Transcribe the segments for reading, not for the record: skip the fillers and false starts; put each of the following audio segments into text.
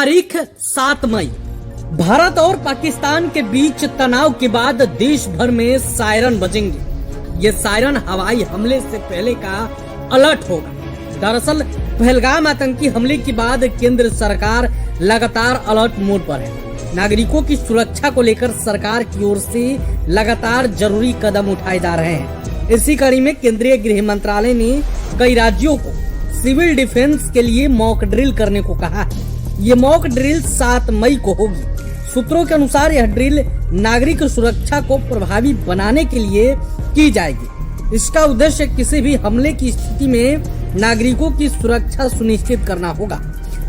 तारीख 7 मई। भारत और पाकिस्तान के बीच तनाव के बाद देश भर में सायरन बजेंगे। ये सायरन हवाई हमले से पहले का अलर्ट होगा। दरअसल पहलगाम आतंकी हमले के बाद केंद्र सरकार लगातार अलर्ट मोड पर है। नागरिकों की सुरक्षा को लेकर सरकार की ओर से लगातार जरूरी कदम उठाए जा रहे हैं। इसी कड़ी में केंद्रीय गृह मंत्रालय ने कई राज्यों को सिविल डिफेंस के लिए मॉक ड्रिल करने को कहा है। ये मॉक ड्रिल 7 मई को होगी। सूत्रों के अनुसार यह ड्रिल नागरिक सुरक्षा को प्रभावी बनाने के लिए की जाएगी। इसका उद्देश्य किसी भी हमले की स्थिति में नागरिकों की सुरक्षा सुनिश्चित करना होगा।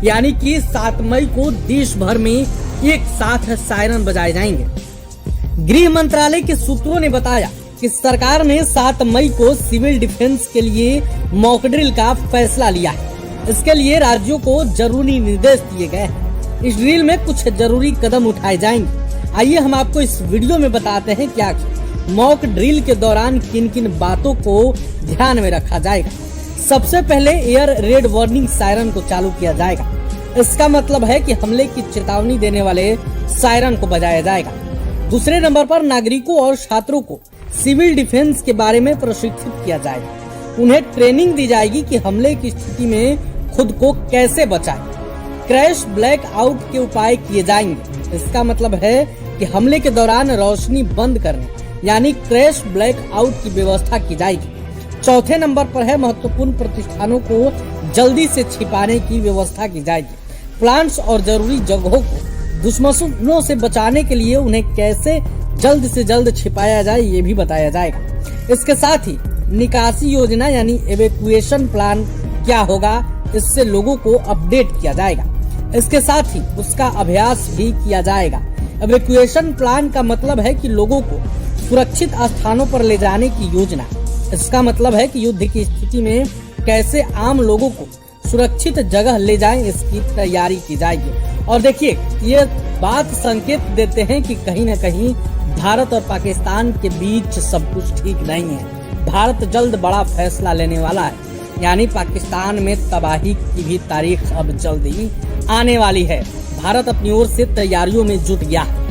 यानी कि 7 मई को देश भर में एक साथ सायरन बजाए जाएंगे। गृह मंत्रालय के सूत्रों ने बताया कि सरकार ने 7 मई को सिविल डिफेंस के लिए मॉक ड्रिल का फैसला लिया है। इसके लिए राज्यों को जरूरी निर्देश दिए गए हैं। इस ड्रिल में कुछ जरूरी कदम उठाए जाएंगे। आइए हम आपको इस वीडियो में बताते हैं क्या मॉक ड्रिल के दौरान किन किन बातों को ध्यान में रखा जाएगा। सबसे पहले एयर रेड वार्निंग सायरन को चालू किया जाएगा। इसका मतलब है कि हमले की चेतावनी देने वाले सायरन को बजाया जाएगा। दूसरे नंबर पर नागरिकों और छात्रों को सिविल डिफेंस के बारे में प्रशिक्षित किया जाएगा। उन्हें ट्रेनिंग दी जाएगी कि हमले की स्थिति में खुद को कैसे बचाएं। क्रैश ब्लैक आउट के उपाय किए जाएंगे। इसका मतलब है कि हमले के दौरान रोशनी बंद करने यानी क्रैश ब्लैक आउट की व्यवस्था की जाएगी। चौथे नंबर पर है महत्वपूर्ण प्रतिष्ठानों को जल्दी से छिपाने की व्यवस्था की जाएगी। प्लांट्स और जरूरी जगहों को दुश्मनों से बचाने के लिए उन्हें कैसे जल्द से जल्द छिपाया जाए ये भी बताया जाएगा। इसके साथ ही निकासी योजना यानी एवेक्यूएशन प्लान क्या होगा, इससे लोगों को अपडेट किया जाएगा। इसके साथ ही उसका अभ्यास भी किया जाएगा। एवेक्यूएशन प्लान का मतलब है कि लोगों को सुरक्षित स्थानों पर ले जाने की योजना। इसका मतलब है कि युद्ध की स्थिति में कैसे आम लोगों को सुरक्षित जगह ले जाएं, इसकी तैयारी की जाएगी। और देखिए, ये बात संकेत देते हैं कि कहीं न कहीं भारत और पाकिस्तान के बीच सब कुछ ठीक नहीं है। भारत जल्द बड़ा फैसला लेने वाला है, यानी पाकिस्तान में तबाही की भी तारीख अब जल्द ही आने वाली है। भारत अपनी ओर से तैयारियों में जुट गया है।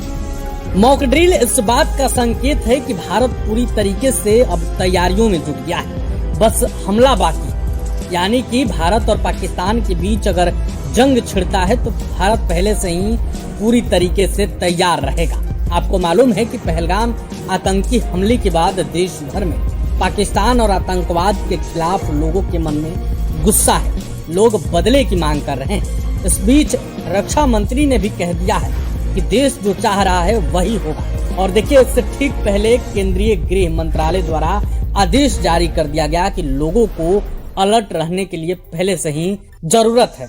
मॉक ड्रिल इस बात का संकेत है कि भारत पूरी तरीके से अब तैयारियों में जुट गया है, बस हमला बाकी। यानी कि भारत और पाकिस्तान के बीच अगर जंग छिड़ता है तो भारत पहले से ही पूरी तरीके से तैयार रहेगा। आपको मालूम है कि पहलगाम आतंकी हमले के बाद देश भर में पाकिस्तान और आतंकवाद के खिलाफ लोगों के मन में गुस्सा है। लोग बदले की मांग कर रहे हैं। इस बीच रक्षा मंत्री ने भी कह दिया है कि देश जो चाह रहा है वही होगा। और देखिए, इससे ठीक पहले केंद्रीय गृह मंत्रालय द्वारा आदेश जारी कर दिया गया कि लोगों को अलर्ट रहने के लिए पहले से ही जरूरत है।